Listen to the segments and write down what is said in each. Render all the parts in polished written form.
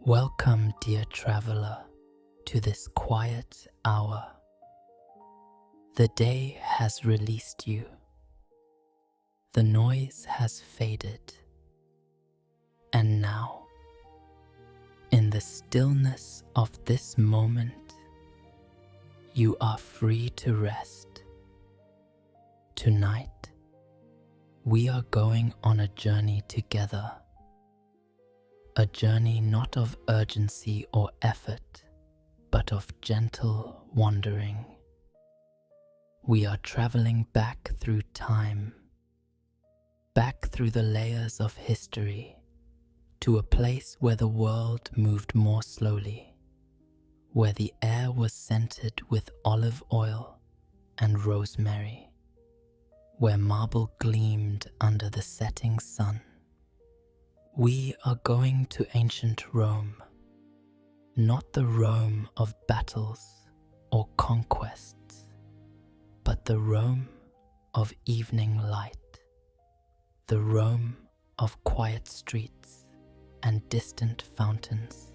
Welcome, dear traveler, to this quiet hour. The day has released you. The noise has faded. And now, in the stillness of this moment, you are free to rest. Tonight, we are going on a journey together. A journey not of urgency or effort, but of gentle wandering. We are traveling back through time, back through the layers of history, to a place where the world moved more slowly, where the air was scented with olive oil and rosemary, where marble gleamed under the setting sun. We are going to ancient Rome, not the Rome of battles or conquests, but the Rome of evening light, the Rome of quiet streets and distant fountains,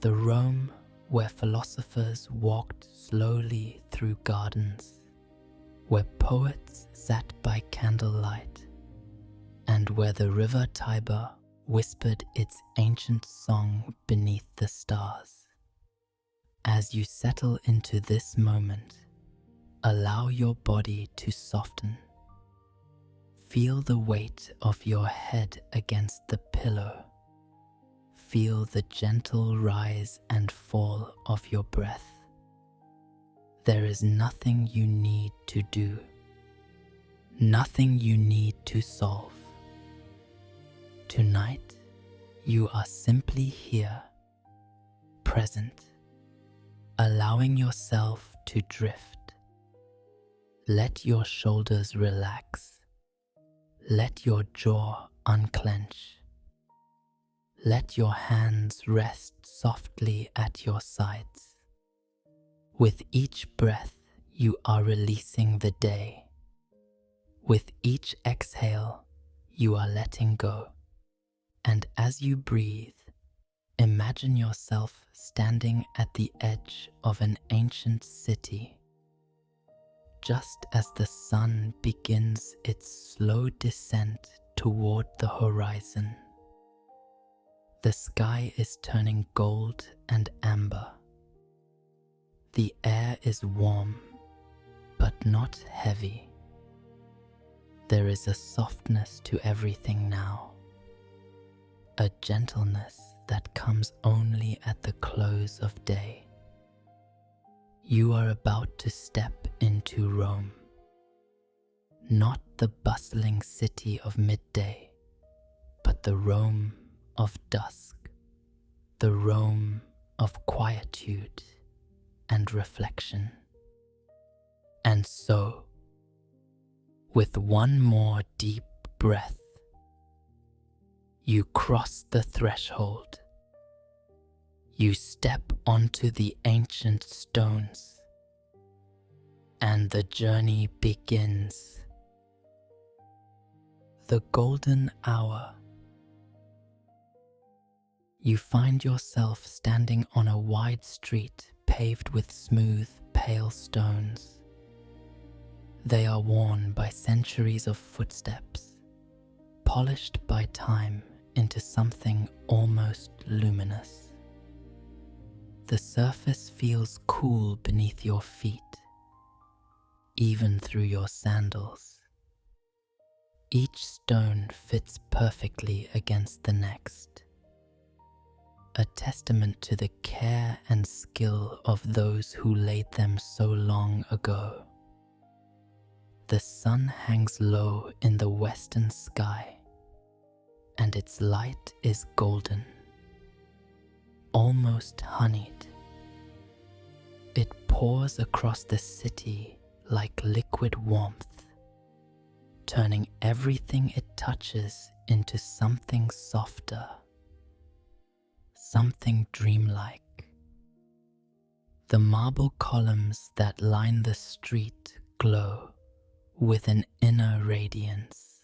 the Rome where philosophers walked slowly through gardens, where poets sat by candlelight, and where the river Tiber whispered its ancient song beneath the stars. As you settle into this moment, allow your body to soften. Feel the weight of your head against the pillow. Feel the gentle rise and fall of your breath. There is nothing you need to do, nothing you need to solve. Tonight, you are simply here, present, allowing yourself to drift. Let your shoulders relax. Let your jaw unclench. Let your hands rest softly at your sides. With each breath, you are releasing the day. With each exhale, you are letting go. And as you breathe, imagine yourself standing at the edge of an ancient city. Just as the sun begins its slow descent toward the horizon, the sky is turning gold and amber. The air is warm, but not heavy. There is a softness to everything now. A gentleness that comes only at the close of day. You are about to step into Rome, not the bustling city of midday, but the Rome of dusk, the Rome of quietude and reflection. And so, with one more deep breath, you cross the threshold. You step onto the ancient stones, and the journey begins. The golden hour. You find yourself standing on a wide street paved with smooth, pale stones. They are worn by centuries of footsteps, polished by time into something almost luminous. The surface feels cool beneath your feet, even through your sandals. Each stone fits perfectly against the next, a testament to the care and skill of those who laid them so long ago. The sun hangs low in the western sky, and its light is golden, almost honeyed. It pours across the city like liquid warmth, turning everything it touches into something softer, something dreamlike. The marble columns that line the street glow with an inner radiance.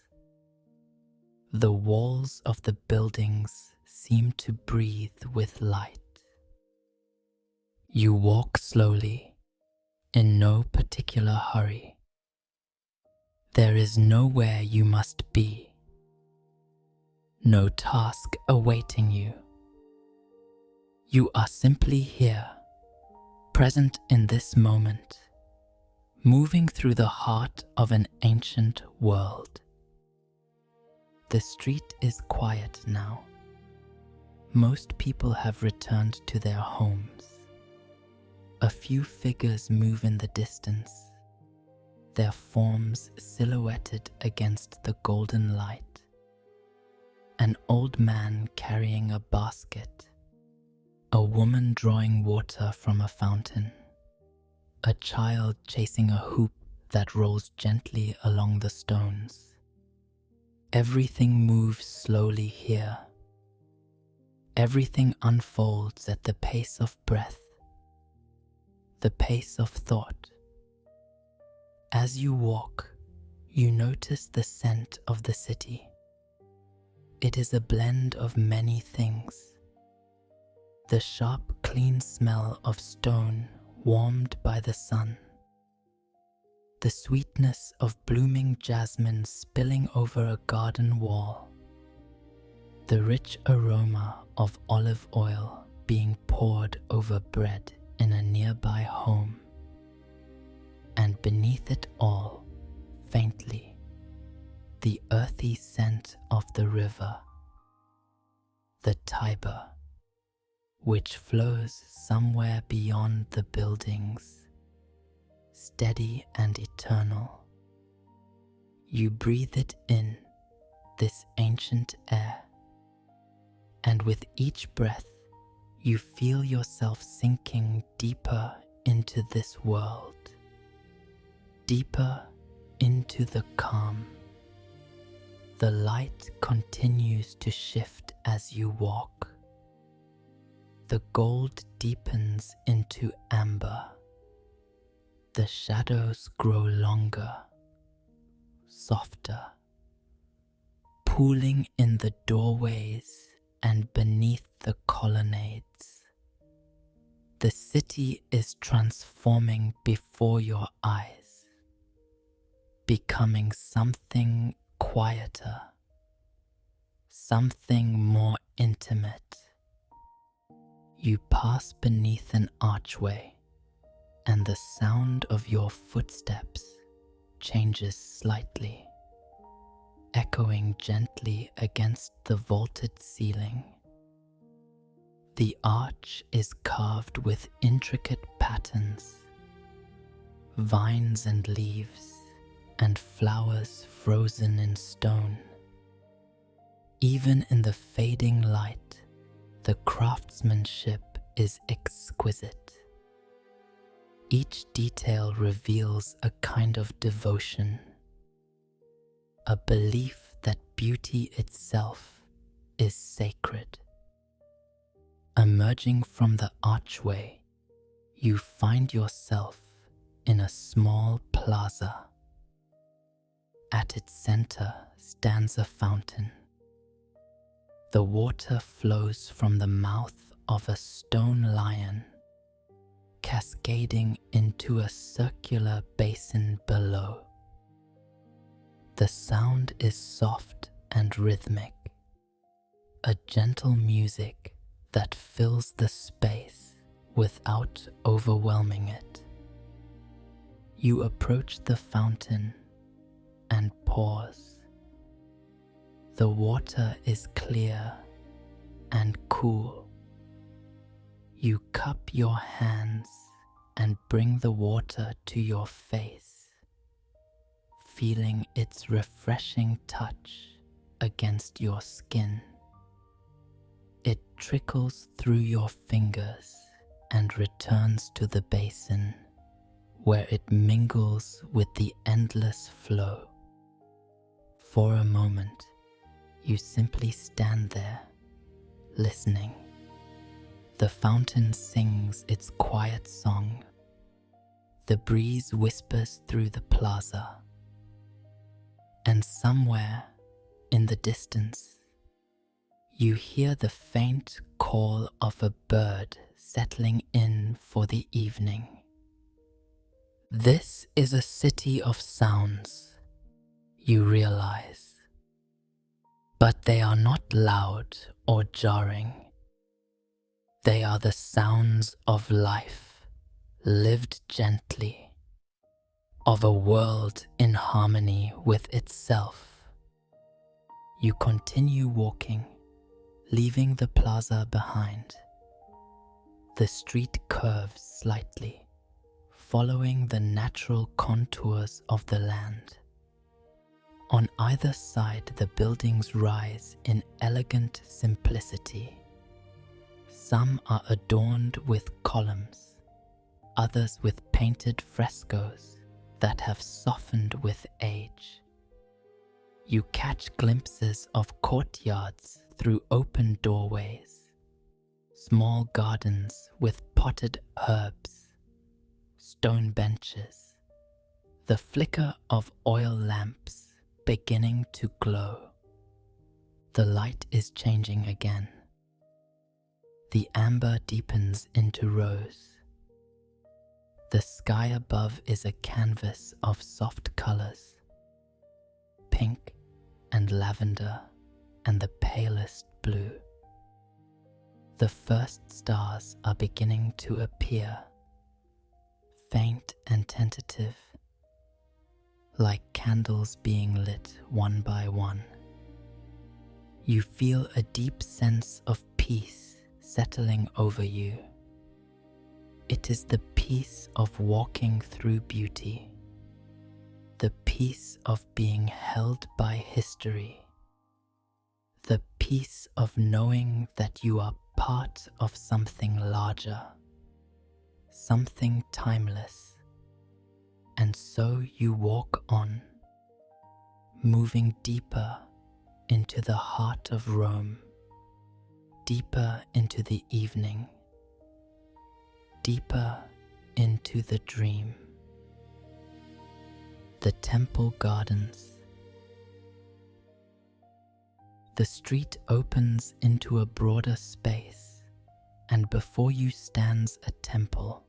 The walls of the buildings seem to breathe with light. You walk slowly, in no particular hurry. There is nowhere you must be, no task awaiting you. You are simply here, present in this moment, moving through the heart of an ancient world. The street is quiet now. Most people have returned to their homes. A few figures move in the distance, their forms silhouetted against the golden light. An old man carrying a basket, a woman drawing water from a fountain, a child chasing a hoop that rolls gently along the stones. Everything moves slowly here. Everything unfolds at the pace of breath, the pace of thought. As you walk, you notice the scent of the city. It is a blend of many things. The sharp, clean smell of stone warmed by the sun. The sweetness of blooming jasmine spilling over a garden wall. The rich aroma of olive oil being poured over bread in a nearby home. And beneath it all, faintly, the earthy scent of the river, the Tiber, which flows somewhere beyond the buildings, steady and eternal. You breathe it in, this ancient air, and with each breath, you feel yourself sinking deeper into this world, deeper into the calm. The light continues to shift as you walk. The gold deepens into amber. The shadows grow longer, softer, pooling in the doorways and beneath the colonnades. The city is transforming before your eyes, becoming something quieter, something more intimate. You pass beneath an archway, and the sound of your footsteps changes slightly, echoing gently against the vaulted ceiling. The arch is carved with intricate patterns, vines and leaves, and flowers frozen in stone. Even in the fading light, the craftsmanship is exquisite. Each detail reveals a kind of devotion, a belief that beauty itself is sacred. Emerging from the archway, you find yourself in a small plaza. At its center stands a fountain. The water flows from the mouth of a stone lion, cascading into a circular basin below. The sound is soft and rhythmic, a gentle music that fills the space without overwhelming it. You approach the fountain and pause. The water is clear and cool. You cup your hands and bring the water to your face, feeling its refreshing touch against your skin. It trickles through your fingers and returns to the basin, where it mingles with the endless flow. For a moment, you simply stand there, listening. The fountain sings its quiet song. The breeze whispers through the plaza. And somewhere in the distance, You hear the faint call of a bird settling in for the evening. This is a city of sounds, you realize, but they are not loud or jarring. They are the sounds of life, lived gently, of a world in harmony with itself. You continue walking, leaving the plaza behind. The street curves slightly, following the natural contours of the land. On either side, the buildings rise in elegant simplicity. Some are adorned with columns, others with painted frescoes that have softened with age. You catch glimpses of courtyards through open doorways, small gardens with potted herbs, stone benches, the flicker of oil lamps beginning to glow. The light is changing again. The amber deepens into rose. The sky above is a canvas of soft colors, pink and lavender and the palest blue. The first stars are beginning to appear, faint and tentative, like candles being lit one by one. You feel a deep sense of peace settling over you. It is the peace of walking through beauty, the peace of being held by history, the peace of knowing that you are part of something larger, something timeless. And so you walk on, moving deeper into the heart of Rome, deeper into the evening, deeper into the dream. The temple gardens. The street opens into a broader space, and before you stands a temple.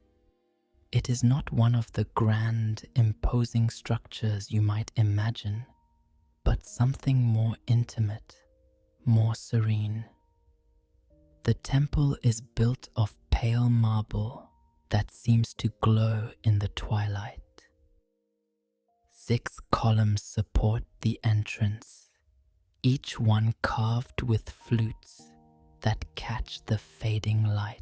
It is not one of the grand, imposing structures you might imagine, but something more intimate, more serene. The temple is built of pale marble that seems to glow in the twilight. 6 columns support the entrance, each one carved with flutes that catch the fading light.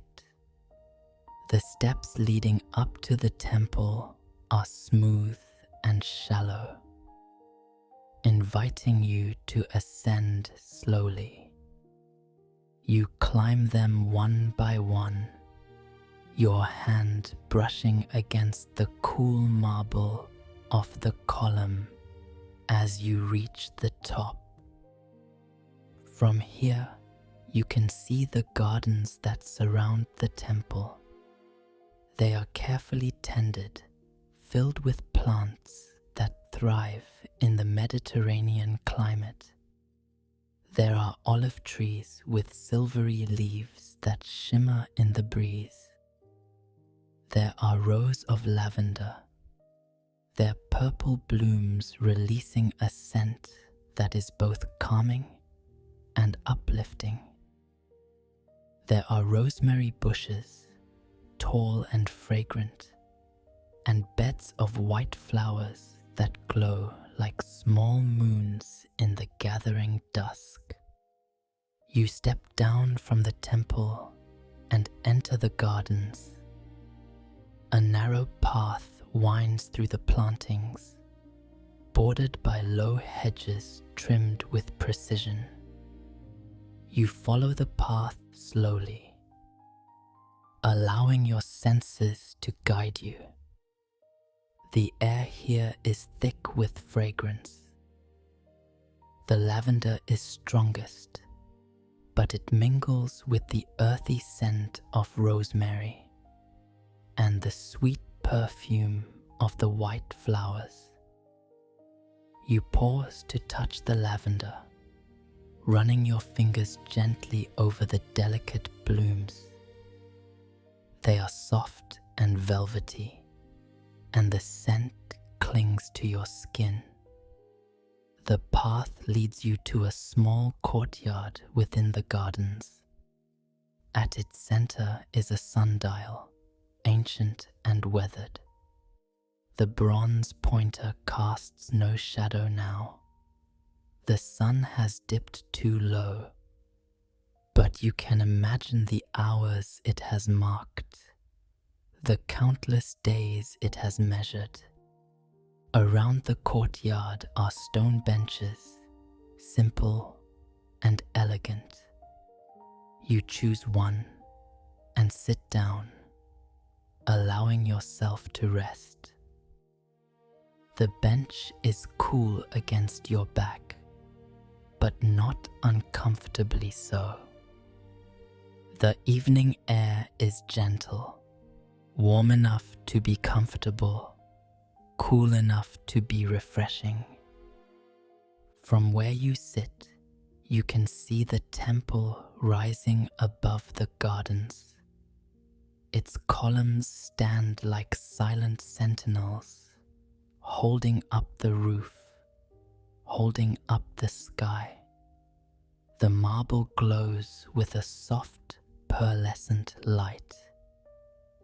The steps leading up to the temple are smooth and shallow, inviting you to ascend slowly. You climb them one by one, your hand brushing against the cool marble of the column as you reach the top. From here, you can see the gardens that surround the temple. They are carefully tended, filled with plants that thrive in the Mediterranean climate. There are olive trees with silvery leaves that shimmer in the breeze. There are rows of lavender, their purple blooms releasing a scent that is both calming and uplifting. There are rosemary bushes, tall and fragrant, and beds of white flowers that glow like small moons in the gathering dusk. You step down from the temple and enter the gardens. A narrow path winds through the plantings, bordered by low hedges trimmed with precision. You follow the path slowly, allowing your senses to guide you. The air here is thick with fragrance. The lavender is strongest, but it mingles with the earthy scent of rosemary and the sweet perfume of the white flowers. You pause to touch the lavender, running your fingers gently over the delicate blooms. They are soft and velvety, and the scent clings to your skin. The path leads you to a small courtyard within the gardens. At its center is a sundial, ancient and weathered. The bronze pointer casts no shadow now. The sun has dipped too low, but you can imagine the hours it has marked, the countless days it has measured. Around the courtyard are stone benches, simple and elegant. You choose one and sit down, allowing yourself to rest. The bench is cool against your back, but not uncomfortably so. The evening air is gentle, warm enough to be comfortable, cool enough to be refreshing. From where you sit, you can see the temple rising above the gardens. Its columns stand like silent sentinels, holding up the roof, holding up the sky. The marble glows with a soft, pearlescent light,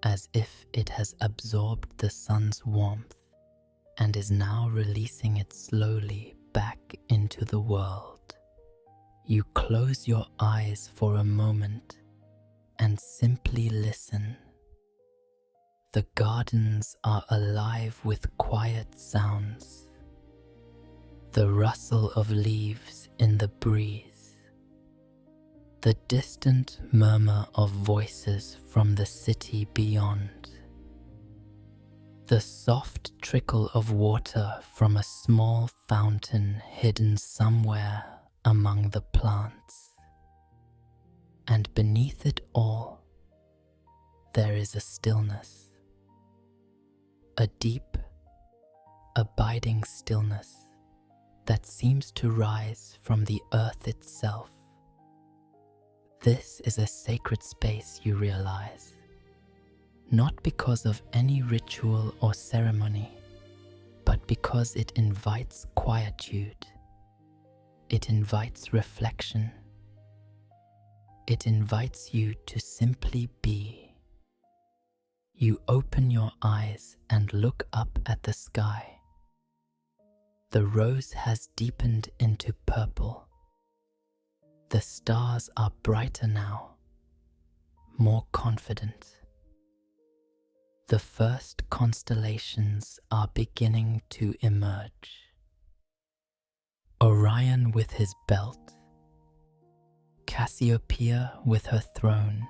as if it has absorbed the sun's warmth and is now releasing it slowly back into the world. You close your eyes for a moment and simply listen. The gardens are alive with quiet sounds. The rustle of leaves in the breeze. The distant murmur of voices from the city beyond. The soft trickle of water from a small fountain hidden somewhere among the plants. And beneath it all, there is a stillness. A deep, abiding stillness that seems to rise from the earth itself. This is a sacred space, you realize, not because of any ritual or ceremony, but because it invites quietude. It invites reflection. It invites you to simply be. You open your eyes and look up at the sky. The rose has deepened into purple. The stars are brighter now, more confident. The first constellations are beginning to emerge. Orion with his belt, Cassiopeia with her throne,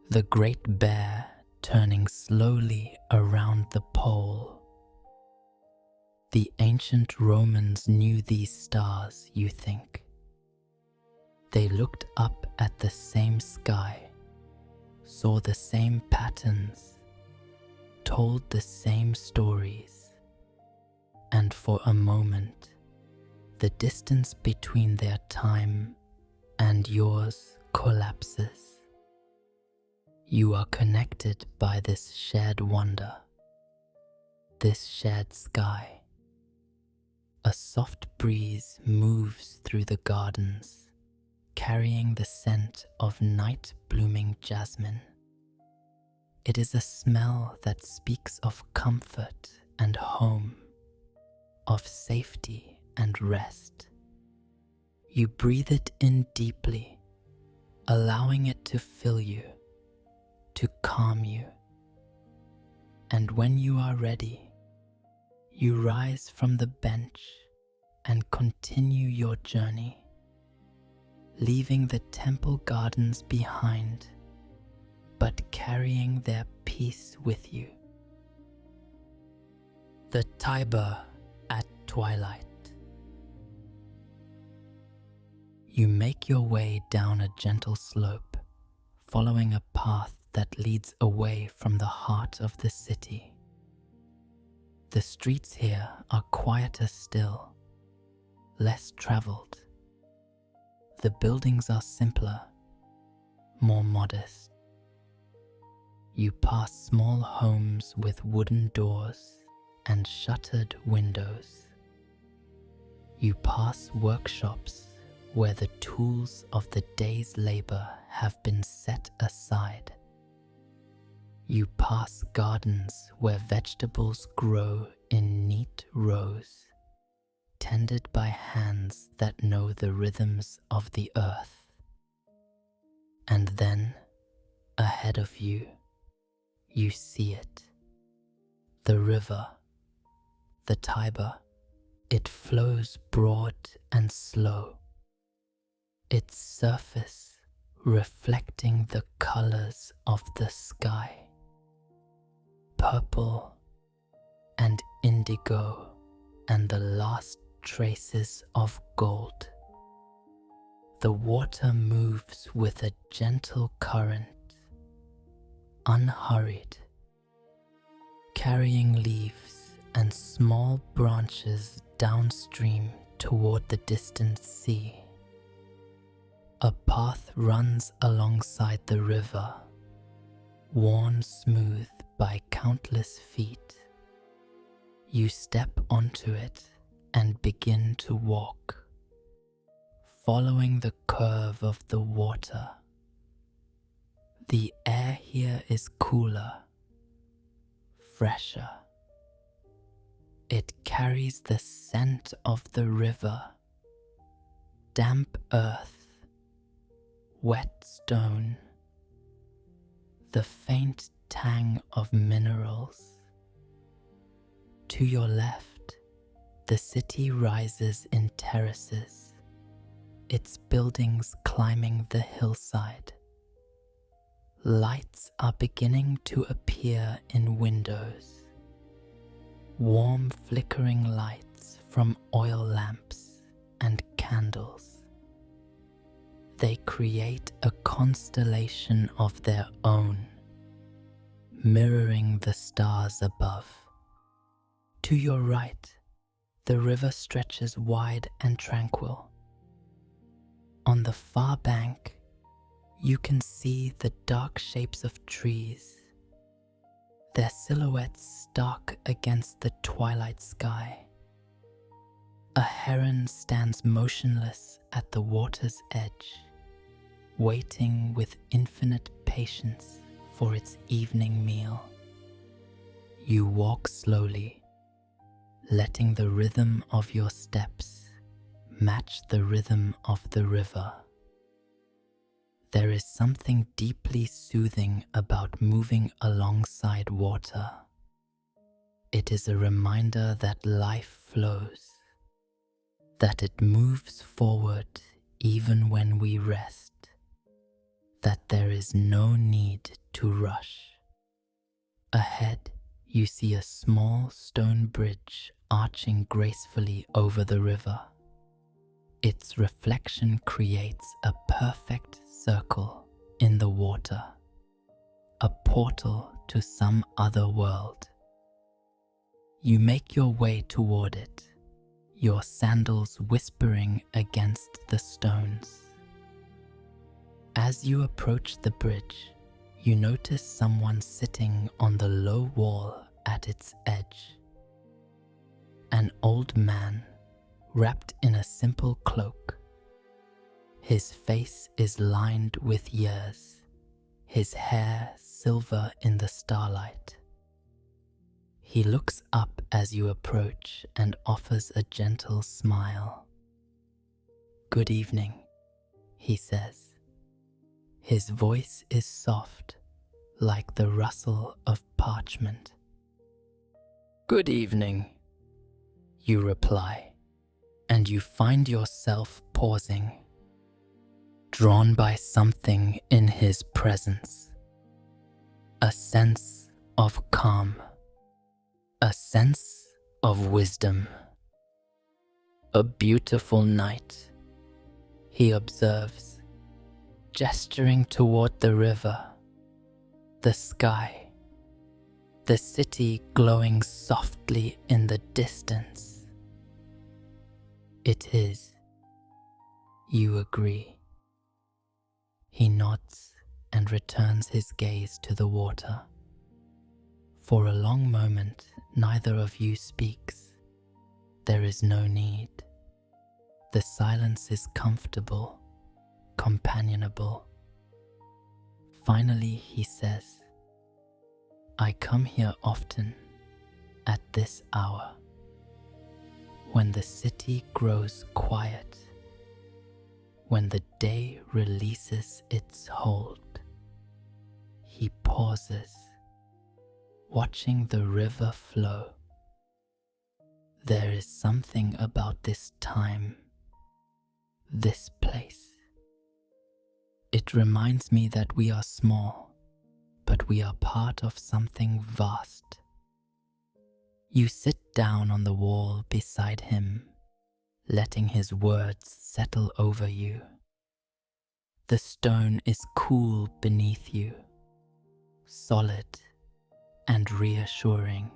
the Great Bear turning slowly around the pole. The ancient Romans knew these stars, you think. They looked up at the same sky, saw the same patterns, told the same stories, and for a moment, the distance between their time and yours collapses. You are connected by this shared wonder, this shared sky. A soft breeze moves through the gardens, carrying the scent of night-blooming jasmine. It is a smell that speaks of comfort and home, of safety and rest. You breathe it in deeply, allowing it to fill you, to calm you. And when you are ready, you rise from the bench and continue your journey, leaving the temple gardens behind, but carrying their peace with you. The Tiber at twilight. You make your way down a gentle slope, following a path that leads away from the heart of the city. The streets here are quieter still, less traveled, The buildings are simpler, more modest. You pass small homes with wooden doors and shuttered windows. You pass workshops where the tools of the day's labor have been set aside. You pass gardens where vegetables grow in neat rows, tended by hands that know the rhythms of the earth. And then, ahead of you, you see it. The river, the Tiber. It flows broad and slow, its surface reflecting the colors of the sky, purple and indigo and the last traces of gold. The water moves with a gentle current, unhurried, carrying leaves and small branches downstream toward the distant sea. A path runs alongside the river, worn smooth by countless feet. You step onto it and begin to walk, following the curve of the water. The air here is cooler, fresher. It carries the scent of the river, damp earth, wet stone, the faint tang of minerals. To your left, the city rises in terraces, its buildings climbing the hillside. Lights are beginning to appear in windows. Warm flickering lights from oil lamps and candles. They create a constellation of their own, mirroring the stars above. To your right, the river stretches wide and tranquil. On the far bank, you can see the dark shapes of trees, their silhouettes stark against the twilight sky. A heron stands motionless at the water's edge, waiting with infinite patience for its evening meal. You walk slowly, letting the rhythm of your steps match the rhythm of the river. There is something deeply soothing about moving alongside water. It is a reminder that life flows, that it moves forward even when we rest, that there is no need to rush. Ahead, you see a small stone bridge arching gracefully over the river. Its reflection creates a perfect circle in the water, a portal to some other world. You make your way toward it, your sandals whispering against the stones. As you approach the bridge, you notice someone sitting on the low wall at its edge. An old man, wrapped in a simple cloak. His face is lined with years, his hair silver in the starlight. He looks up as you approach and offers a gentle smile. "Good evening," he says. His voice is soft, like the rustle of parchment. "Good evening," you reply, and you find yourself pausing, drawn by something in his presence. A sense of calm, a sense of wisdom. "A beautiful night," he observes, gesturing toward the river, the sky, the city glowing softly in the distance. It is. You agree. He nods and returns his gaze to the water. For a long moment, neither of you speaks. There is no need. The silence is comfortable, companionable. Finally, he says, I come here often at this hour, when the city grows quiet, when the day releases its hold. He pauses, watching the river flow. There is something about this time, this place. It reminds me that we are small, but we are part of something vast. You sit down on the wall beside him, letting his words settle over you. The stone is cool beneath you, solid and reassuring.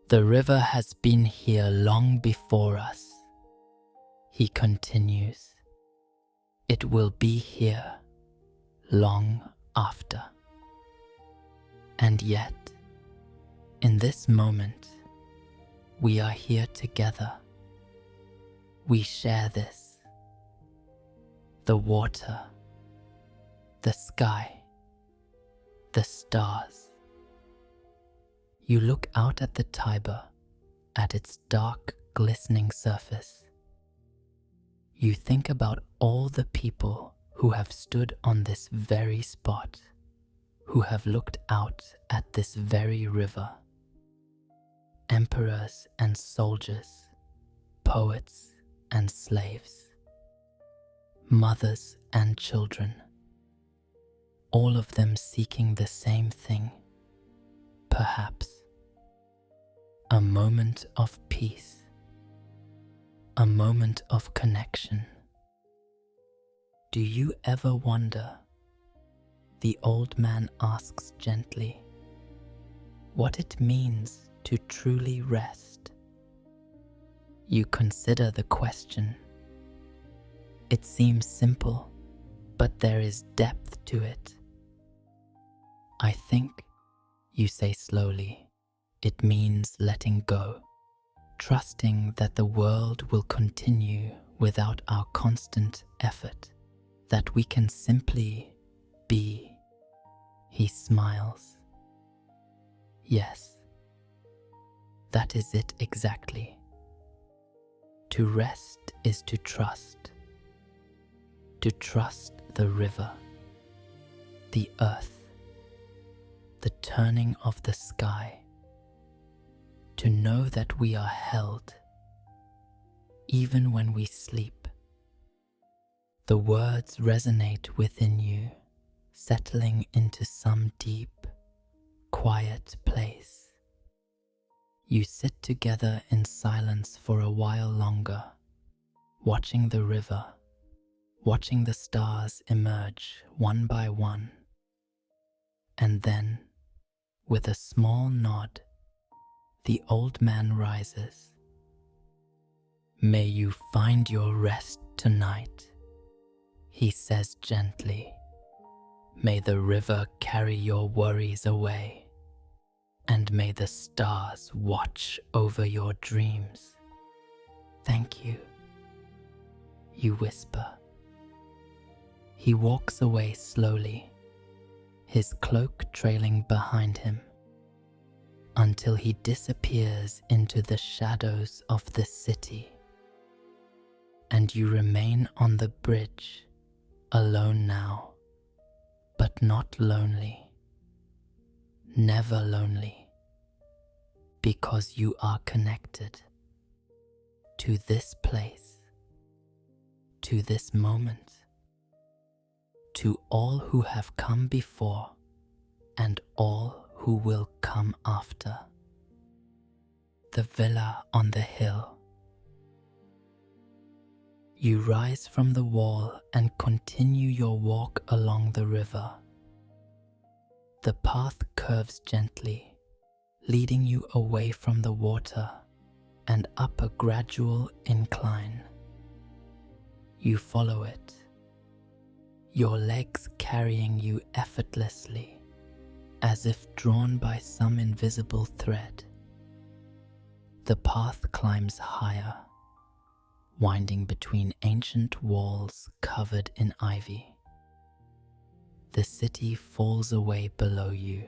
The river has been here long before us. He continues, it will be here long after. And yet, in this moment, we are here together. We share this. The water, the sky, the stars. You look out at the Tiber, at its dark, glistening surface. You think about all the people who have stood on this very spot, who have looked out at this very river. Emperors and soldiers, poets and slaves, mothers and children, all of them seeking the same thing, perhaps. A moment of peace, a moment of connection. Do you ever wonder, the old man asks gently, what it means to truly rest? You consider the question. It seems simple, but there is depth to it. I think, you say slowly, it means letting go, trusting that the world will continue without our constant effort, that we can simply be. He smiles. Yes, that is it exactly. To rest is to trust the river, the earth, the turning of the sky, to know that we are held, even when we sleep. The words resonate within you, settling into some deep, quiet place. You sit together in silence for a while longer, watching the river, watching the stars emerge one by one. And then, with a small nod, the old man rises. May you find your rest tonight, he says gently. May the river carry your worries away, and may the stars watch over your dreams. Thank you, you whisper. He walks away slowly, his cloak trailing behind him, until he disappears into the shadows of the city. And you remain on the bridge, alone now, but not lonely, never lonely, because you are connected to this place, to this moment, to all who have come before and all who will come after. The villa on the hill. You rise from the wall and continue your walk along the river. The path curves gently, leading you away from the water and up a gradual incline. You follow it, your legs carrying you effortlessly, as if drawn by some invisible thread. The path climbs higher, winding between ancient walls covered in ivy. The city falls away below you,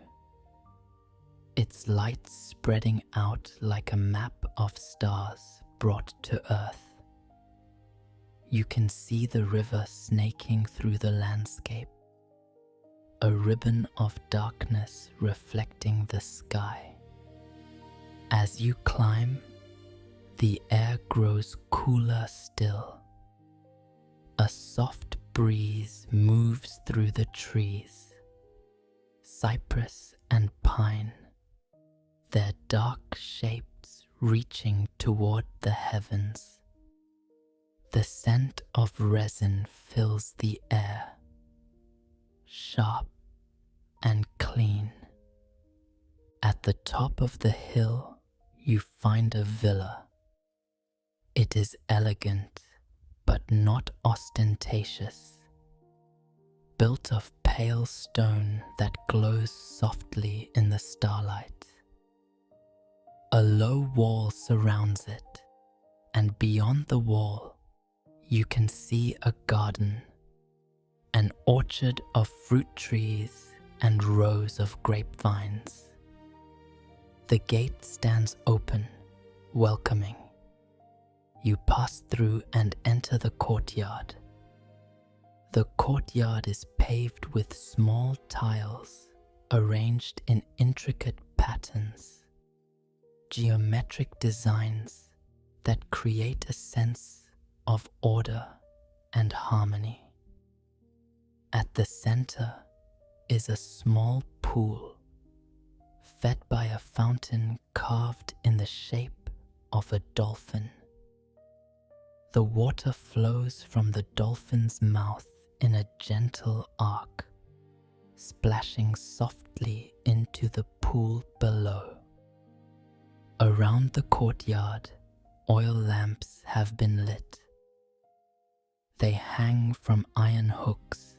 its light spreading out like a map of stars brought to earth. You can see the river snaking through the landscape, a ribbon of darkness reflecting the sky. As you climb, the air grows cooler still. A soft breeze moves through the trees, cypress and pine, their dark shapes reaching toward the heavens. The scent of resin fills the air, sharp and clean. At the top of the hill, you find a villa. It is elegant, but not ostentatious, built of pale stone that glows softly in the starlight. A low wall surrounds it, and beyond the wall, you can see a garden, an orchard of fruit trees and rows of grapevines. The gate stands open, welcoming. You pass through and enter the courtyard. The courtyard is paved with small tiles arranged in intricate patterns, geometric designs that create a sense of order and harmony. At the center is a small pool, fed by a fountain carved in the shape of a dolphin. The water flows from the dolphin's mouth in a gentle arc, splashing softly into the pool below. Around the courtyard, oil lamps have been lit. They hang from iron hooks,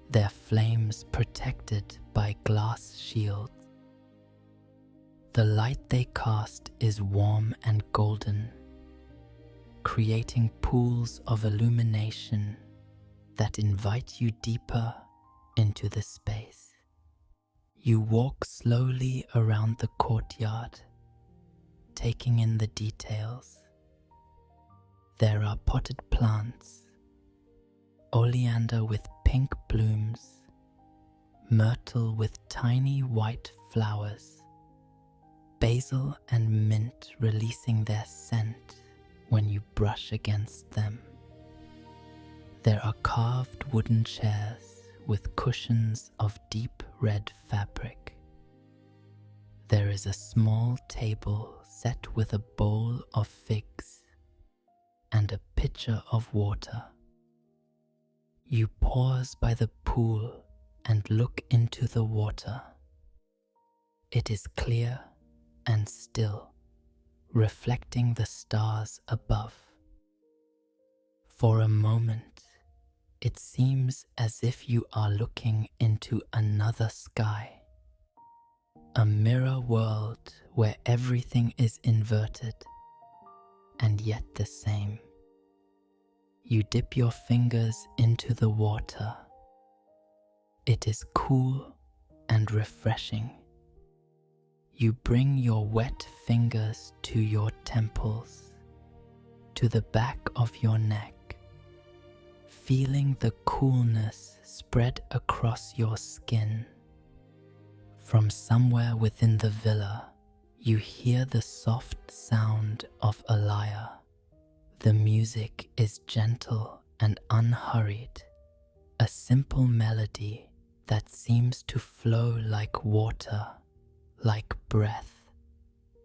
their flames protected by glass shields. The light they cast is warm and golden, creating pools of illumination that invite you deeper into the space. You walk slowly around the courtyard, taking in the details. There are potted plants, oleander with pink blooms, myrtle with tiny white flowers, basil and mint releasing their scent when you brush against them. There are carved wooden chairs with cushions of deep red fabric. There is a small table set with a bowl of figs and a pitcher of water. You pause by the pool and look into the water. It is clear and still, reflecting the stars above. For a moment, it seems as if you are looking into another sky, a mirror world where everything is inverted and yet the same. You dip your fingers into the water. It is cool and refreshing. You bring your wet fingers to your temples, to the back of your neck, feeling the coolness spread across your skin. From somewhere within the villa, you hear the soft sound of a lyre. The music is gentle and unhurried, a simple melody that seems to flow like water, like breath.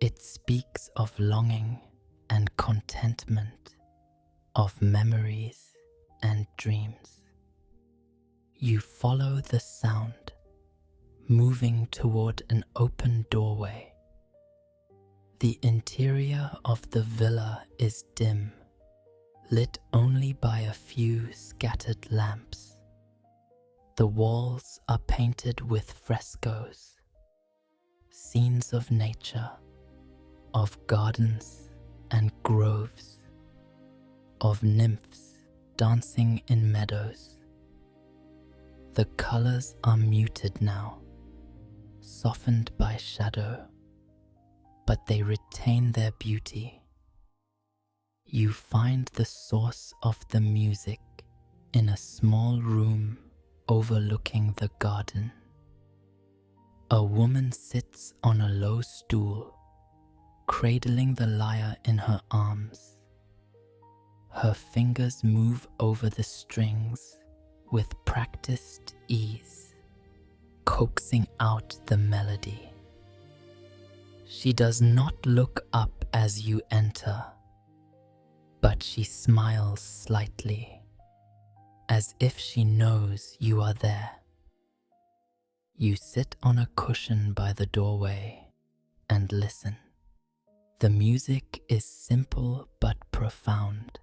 It speaks of longing and contentment, of memories and dreams. You follow the sound, moving toward an open doorway. The interior of the villa is dim, lit only by a few scattered lamps. The walls are painted with frescoes, scenes of nature, of gardens and groves, of nymphs dancing in meadows. The colors are muted now, softened by shadow, but they retain their beauty. You find the source of the music in a small room overlooking the garden. A woman sits on a low stool, cradling the lyre in her arms. Her fingers move over the strings with practiced ease, coaxing out the melody. She does not look up as you enter, but she smiles slightly, as if she knows you are there. You sit on a cushion by the doorway and listen. The music is simple but profound.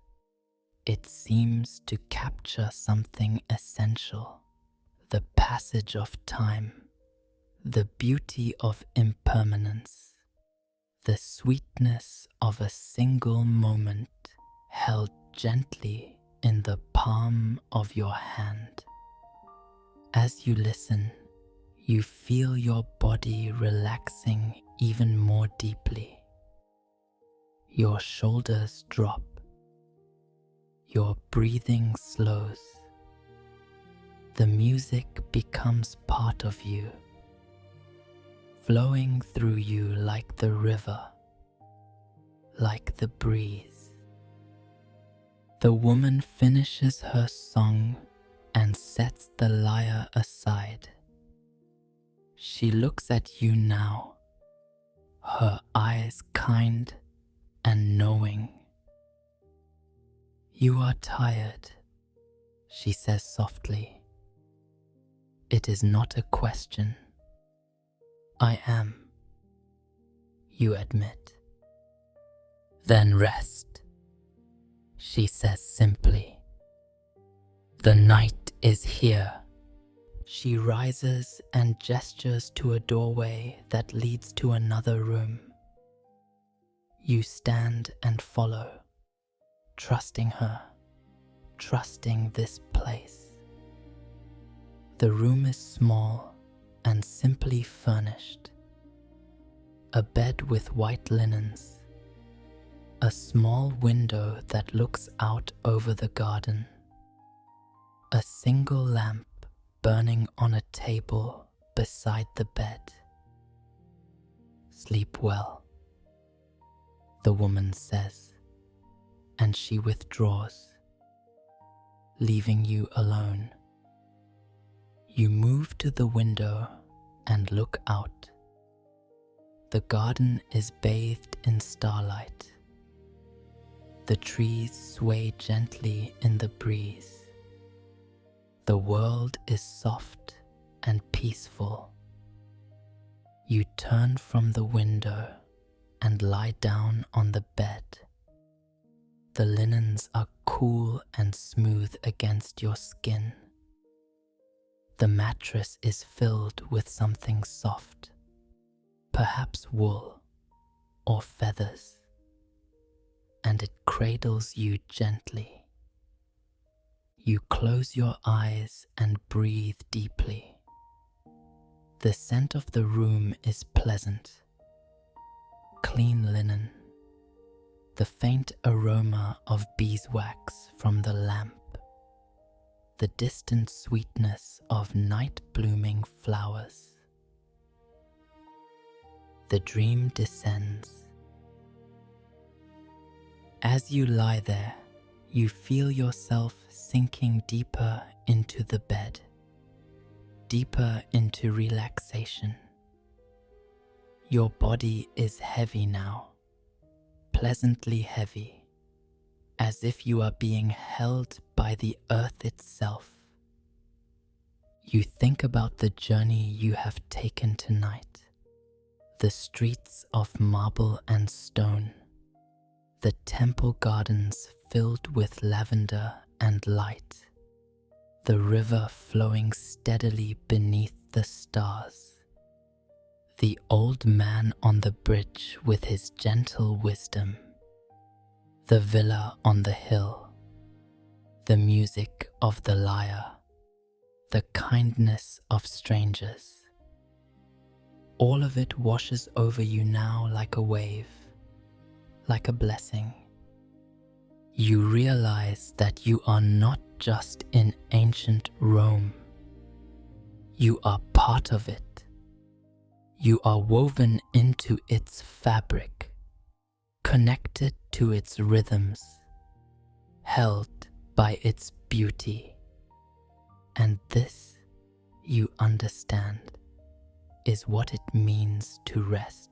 It seems to capture something essential: the passage of time, the beauty of impermanence, the sweetness of a single moment held gently in the palm of your hand. As you listen, you feel your body relaxing even more deeply. Your shoulders drop. Your breathing slows. The music becomes part of you, flowing through you like the river, like the breeze. The woman finishes her song and sets the lyre aside. She looks at you now, her eyes kind and knowing. "You are tired," she says softly. "It is not a question." "I am," you admit. "Then rest," she says simply. "The night is here." She rises and gestures to a doorway that leads to another room. You stand and follow, trusting her, trusting this place. The room is small and simply furnished. A bed with white linens, a small window that looks out over the garden, a single lamp burning on a table beside the bed. "Sleep well," the woman says, and she withdraws, leaving you alone. You move to the window and look out. The garden is bathed in starlight. The trees sway gently in the breeze. The world is soft and peaceful. You turn from the window and lie down on the bed. The linens are cool and smooth against your skin. The mattress is filled with something soft, perhaps wool or feathers, and it cradles you gently. You close your eyes and breathe deeply. The scent of the room is pleasant. Clean linen, the faint aroma of beeswax from the lamp, the distant sweetness of night-blooming flowers. The dream descends. As you lie there, you feel yourself sinking deeper into the bed, deeper into relaxation. Your body is heavy now, pleasantly heavy, as if you are being held by the earth itself. You think about the journey you have taken tonight, the streets of marble and stone, the temple gardens filled with lavender and light, the river flowing steadily beneath the stars. The old man on the bridge with his gentle wisdom, the villa on the hill, the music of the lyre, the kindness of strangers. All of it washes over you now like a wave, like a blessing. You realize that you are not just in ancient Rome. You are part of it. You are woven into its fabric, connected to its rhythms, held by its beauty. And this, you understand, is what it means to rest.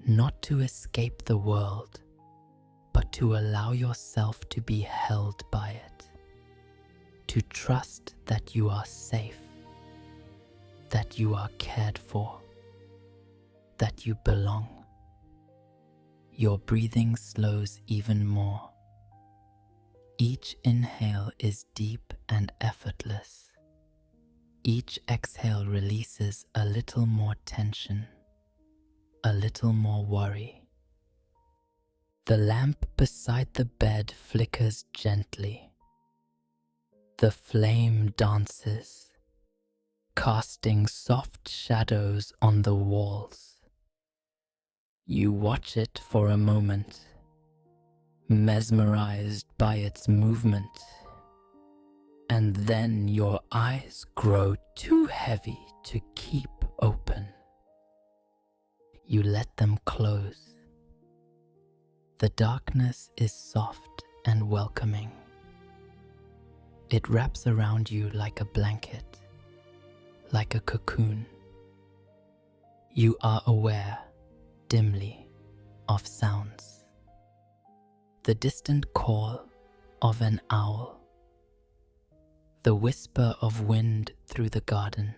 Not to escape the world, but to allow yourself to be held by it. To trust that you are safe, that you are cared for, that you belong. Your breathing slows even more. Each inhale is deep and effortless. Each exhale releases a little more tension, a little more worry. The lamp beside the bed flickers gently. The flame dances, casting soft shadows on the walls. You watch it for a moment, mesmerized by its movement, and then your eyes grow too heavy to keep open. You let them close. The darkness is soft and welcoming. It wraps around you like a blanket, like a cocoon. You are aware, dimly, of sounds. The distant call of an owl, the whisper of wind through the garden,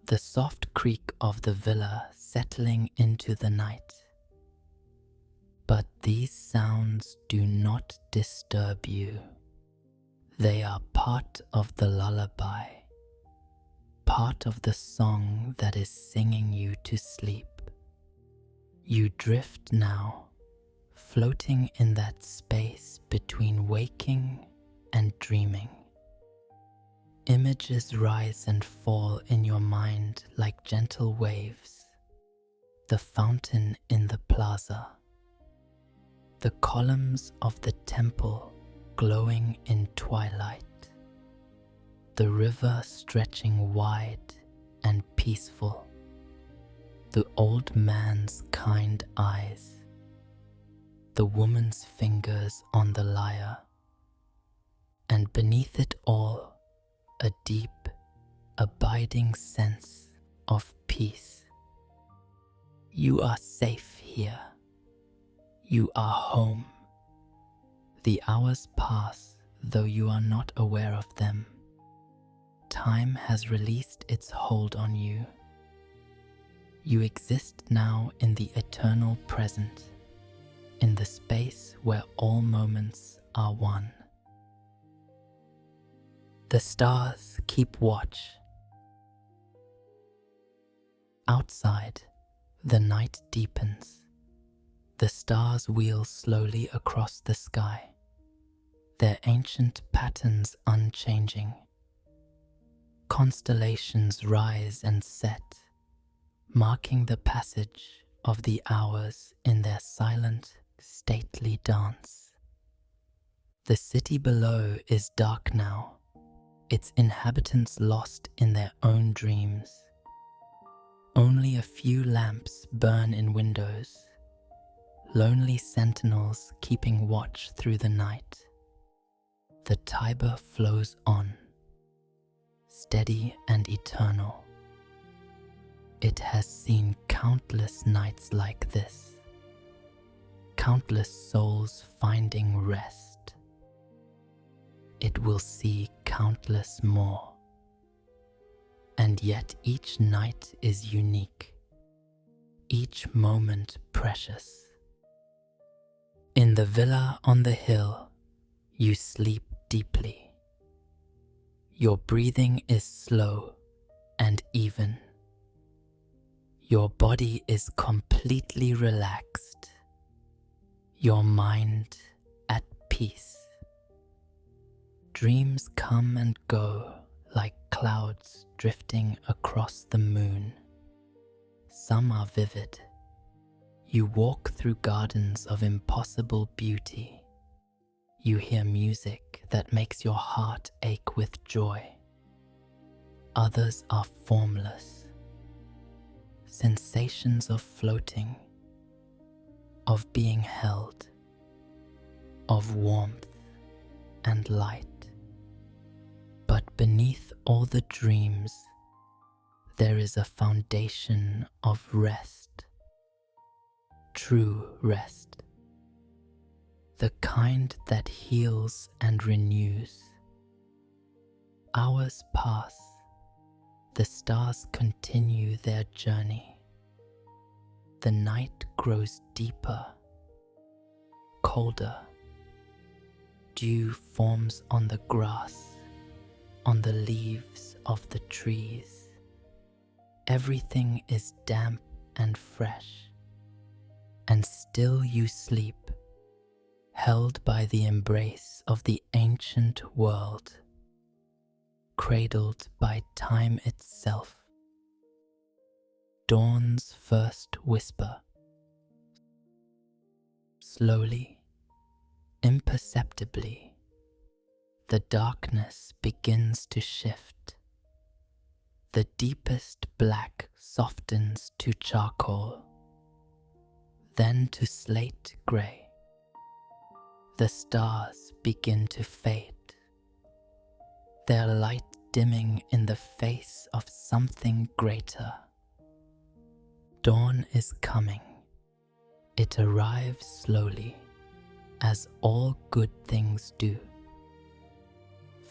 the soft creak of the villa settling into the night. But these sounds do not disturb you. They are part of the lullaby, part of the song that is singing you to sleep. You drift now, floating in that space between waking and dreaming. Images rise and fall in your mind like gentle waves. The fountain in the plaza, the columns of the temple glowing in twilight, the river stretching wide and peaceful, the old man's kind eyes, the woman's fingers on the lyre, and beneath it all, a deep, abiding sense of peace. You are safe here. You are home. The hours pass, though you are not aware of them. Time has released its hold on you. You exist now in the eternal present, in the space where all moments are one. The stars keep watch. Outside, the night deepens. The stars wheel slowly across the sky, their ancient patterns unchanging. Constellations rise and set, marking the passage of the hours in their silent, stately dance. The city below is dark now, its inhabitants lost in their own dreams. Only a few lamps burn in windows, lonely sentinels keeping watch through the night. The Tiber flows on, steady and eternal. It has seen countless nights like this, countless souls finding rest. It will see countless more. And yet each night is unique, each moment precious. In the the villa on the hill, you sleep deeply. Your breathing is slow and even. Your body is completely relaxed. Your mind at peace. Dreams come and go like clouds drifting across the moon. Some are vivid. You walk through gardens of impossible beauty. You hear music that makes your heart ache with joy. Others are formless. Sensations of floating, of being held, of warmth and light. But beneath all the dreams, there is a foundation of rest, true rest, the kind that heals and renews. Hours pass, the stars continue their journey. The night grows deeper, colder. Dew forms on the grass, on the leaves of the trees. Everything is damp and fresh, and still you sleep, held by the embrace of the ancient world, cradled by time itself. Dawn's first whisper. Slowly, imperceptibly, the darkness begins to shift. The deepest black softens to charcoal, then to slate grey. The stars begin to fade, their light dimming in the face of something greater. Dawn is coming. It arrives slowly, as all good things do.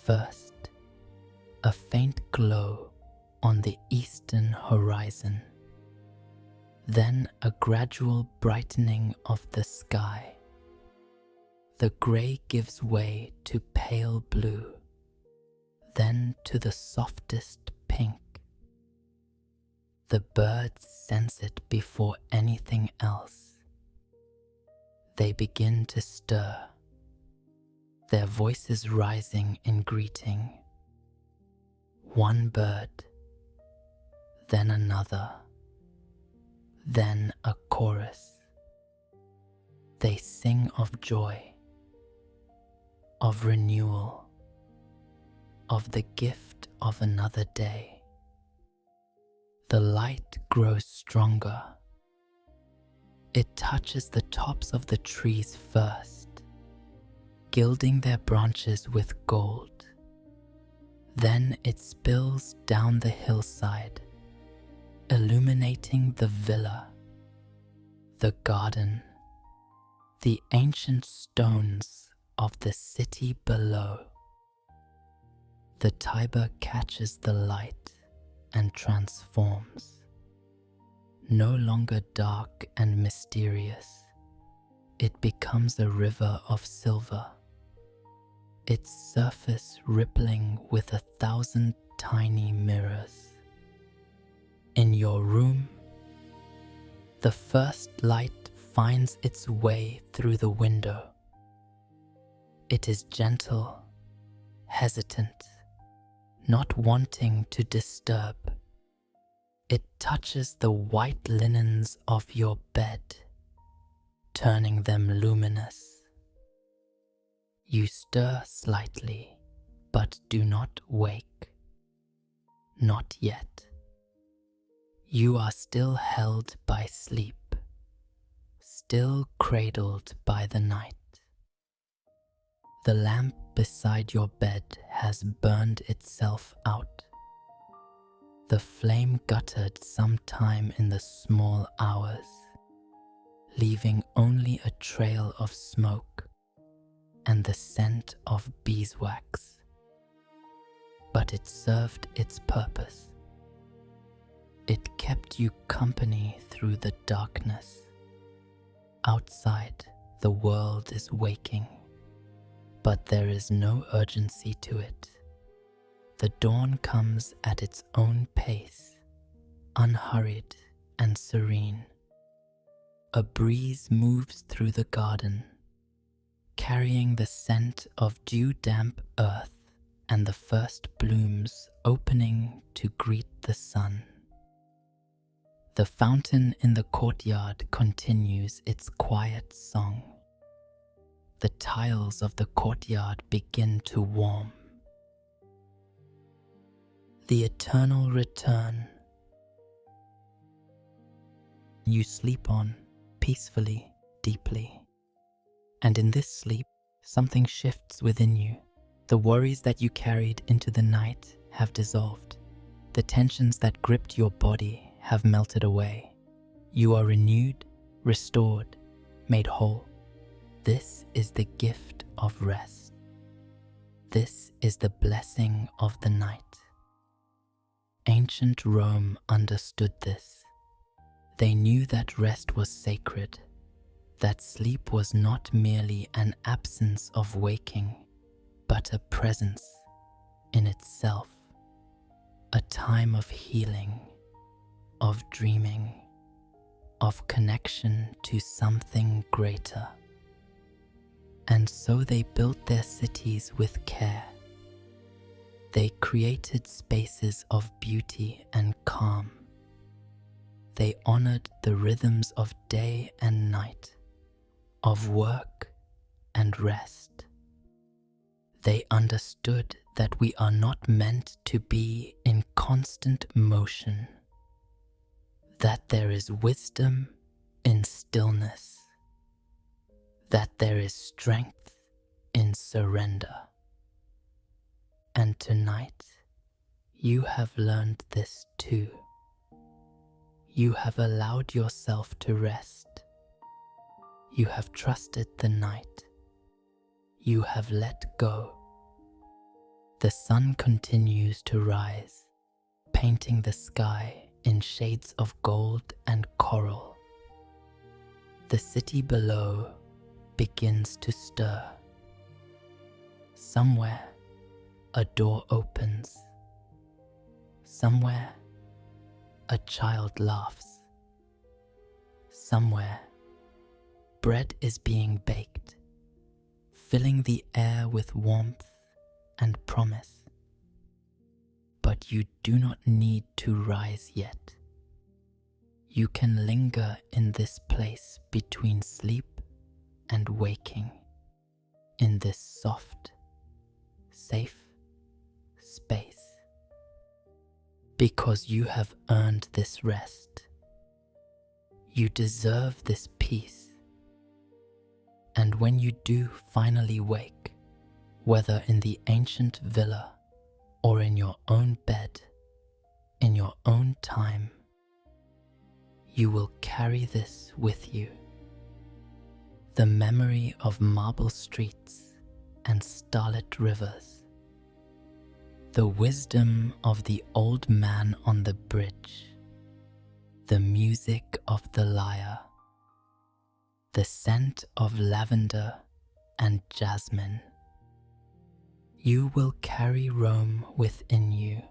First, a faint glow on the eastern horizon, then a gradual brightening of the sky. The grey gives way to pale blue, then to the softest pink. The birds sense it before anything else. They begin to stir, their voices rising in greeting. One bird, then another, then a chorus. They sing of joy, of renewal, of the gift of another day. The light grows stronger. It touches the tops of the trees first, gilding their branches with gold. Then it spills down the hillside, illuminating the villa, the garden, the ancient stones of the city below. The Tiber catches the light and transforms. No longer dark and mysterious, it becomes a river of silver, its surface rippling with 1,000 tiny mirrors. In your room, the first light finds its way through the window. It is gentle, hesitant, not wanting to disturb. It touches the white linens of your bed, turning them luminous. You stir slightly, but do not wake. Not yet. You are still held by sleep, still cradled by the night. The lamp beside your bed has burned itself out. The flame guttered sometime in the small hours, leaving only a trail of smoke and the scent of beeswax. But it served its purpose. It kept you company through the darkness. Outside, the world is waking, but there is no urgency to it. The dawn comes at its own pace, unhurried and serene. A breeze moves through the garden, carrying the scent of dew-damp earth and the first blooms opening to greet the sun. The fountain in the courtyard continues its quiet song. The tiles of the courtyard begin to warm. The eternal return. You sleep on, peacefully, deeply. And in this sleep, something shifts within you. The worries that you carried into the night have dissolved. The tensions that gripped your body have melted away. You are renewed, restored, made whole. This is the gift of rest. This is the blessing of the night. Ancient Rome understood this. They knew that rest was sacred, that sleep was not merely an absence of waking, but a presence in itself, a time of healing, of dreaming, of connection to something greater. And so they built their cities with care. They created spaces of beauty and calm. They honored the rhythms of day and night, of work and rest. They understood that we are not meant to be in constant motion, that there is wisdom in stillness, that there is strength in surrender. And tonight, you have learned this too. You have allowed yourself to rest. You have trusted the night. You have let go. The sun continues to rise, painting the sky in shades of gold and coral. The city below begins to stir. Somewhere, a door opens. Somewhere, a child laughs. Somewhere, bread is being baked, filling the air with warmth and promise. But you do not need to rise yet. You can linger in this place between sleep and waking, in this soft, safe space. Because you have earned this rest. You deserve this peace. And when you do finally wake, whether in the ancient villa or in your own bed, in your own time, you will carry this with you. The memory of marble streets and starlit rivers. The wisdom of the old man on the bridge, the music of the lyre, the scent of lavender and jasmine. You will carry Rome within you,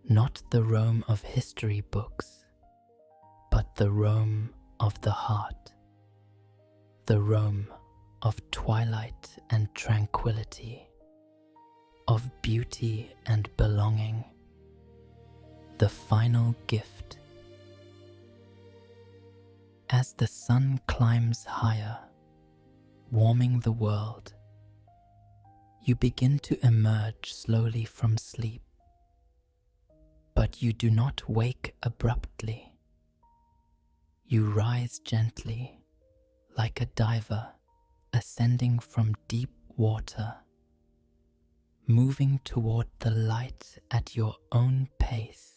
not the Rome of history books, but the Rome of the heart, the Rome of twilight and tranquility, of beauty and belonging, the final gift. As the sun climbs higher, warming the world, you begin to emerge slowly from sleep. But you do not wake abruptly. You rise gently, like a diver ascending from deep water, moving toward the light at your own pace.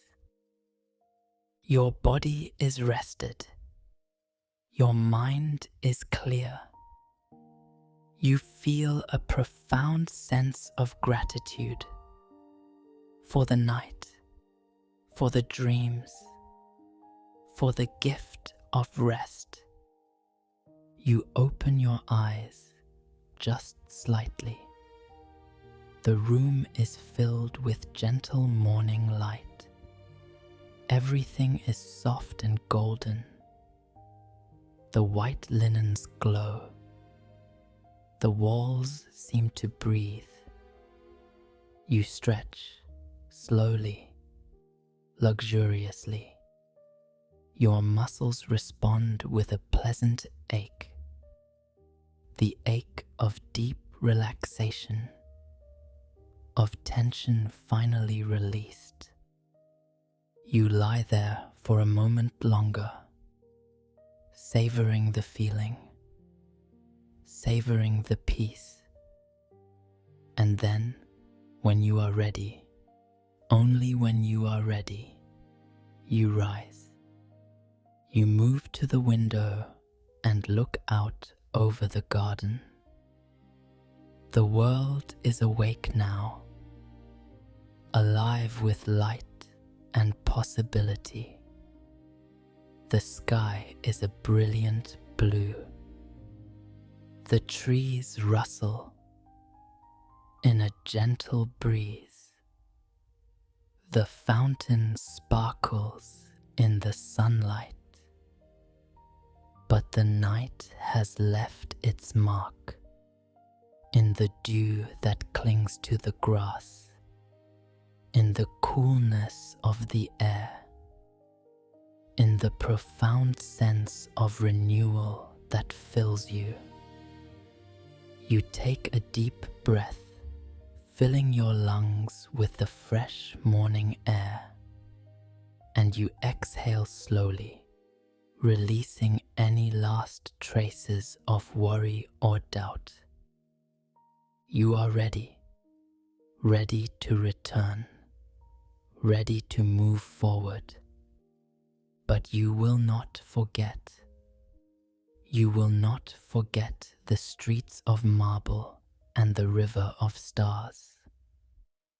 Your body is rested. Your mind is clear. You feel a profound sense of gratitude for the night, for the dreams, for the gift of rest. You open your eyes just slightly. The room is filled with gentle morning light. Everything is soft and golden. The white linens glow. The walls seem to breathe. You stretch slowly, luxuriously. Your muscles respond with a pleasant ache, the ache of deep relaxation, of tension finally released. You lie there for a moment longer, savoring the feeling, savoring the peace. And then, when you are ready, only when you are ready, you rise. You move to the window and look out over the garden. The world is awake now, alive with light and possibility. The sky is a brilliant blue. The trees rustle in a gentle breeze. The fountain sparkles in the sunlight. But the night has left its mark in the dew that clings to the grass, in the coolness of the air, in the profound sense of renewal that fills you. You take a deep breath, filling your lungs with the fresh morning air, and you exhale slowly, releasing any last traces of worry or doubt. You are ready, ready to return, ready to move forward. But you will not forget. You will not forget the streets of marble and the river of stars.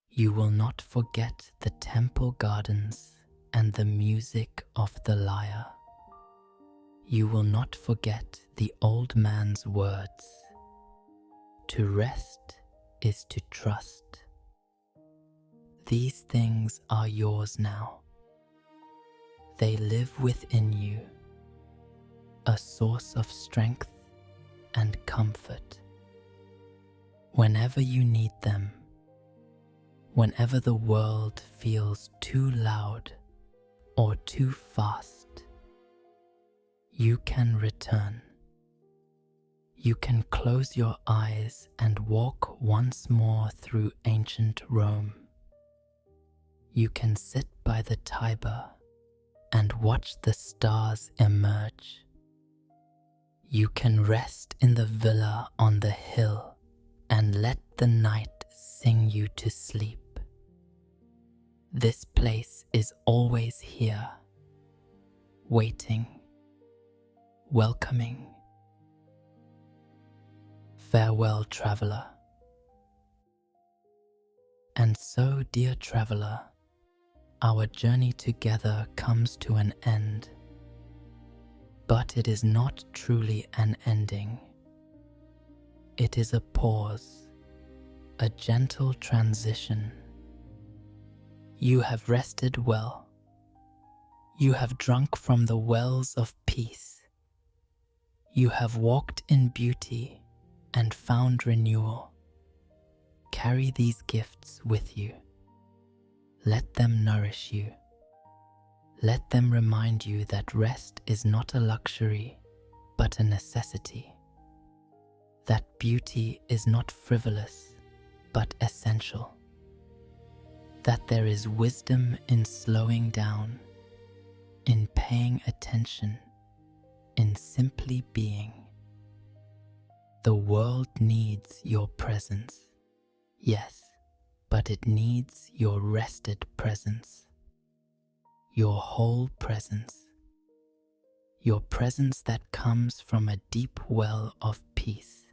You will not forget the temple gardens and the music of the lyre. You will not forget the old man's words. To rest is to trust. These things are yours now. They live within you, a source of strength and comfort. Whenever you need them, whenever the world feels too loud or too fast, you can return. You can close your eyes and walk once more through ancient Rome. You can sit by the Tiber and watch the stars emerge. You can rest in the villa on the hill and let the night sing you to sleep. This place is always here, waiting, welcoming. Farewell, traveler. And so, dear traveler, our journey together comes to an end. But it is not truly an ending. It is a pause, a gentle transition. You have rested well. You have drunk from the wells of peace. You have walked in beauty and found renewal. Carry these gifts with you. Let them nourish you. Let them remind you that rest is not a luxury, but a necessity. That beauty is not frivolous, but essential. That there is wisdom in slowing down, in paying attention, in simply being. The world needs your presence, yes, but it needs your rested presence, your whole presence, your presence that comes from a deep well of peace.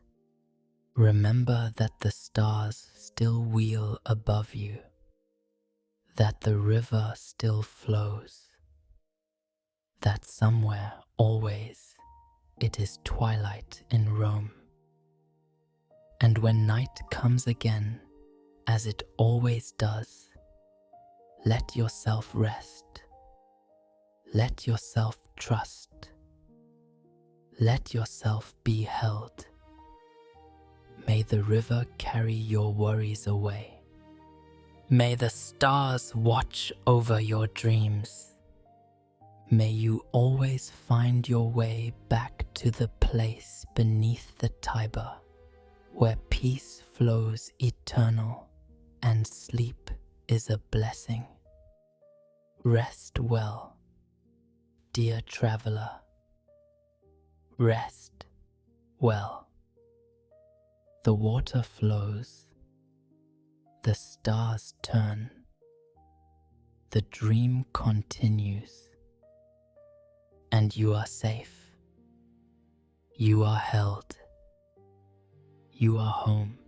Remember that the stars still wheel above you, that the river still flows, that somewhere, always, it is twilight in Rome. And when night comes again, as it always does, let yourself rest. Let yourself trust. Let yourself be held. May the river carry your worries away. May the stars watch over your dreams. May you always find your way back to the place beneath the Tiber, where peace flows eternal and sleep is a blessing. Rest well, dear traveler. Rest well. The water flows, the stars turn, the dream continues, and you are safe. You are held. You are home.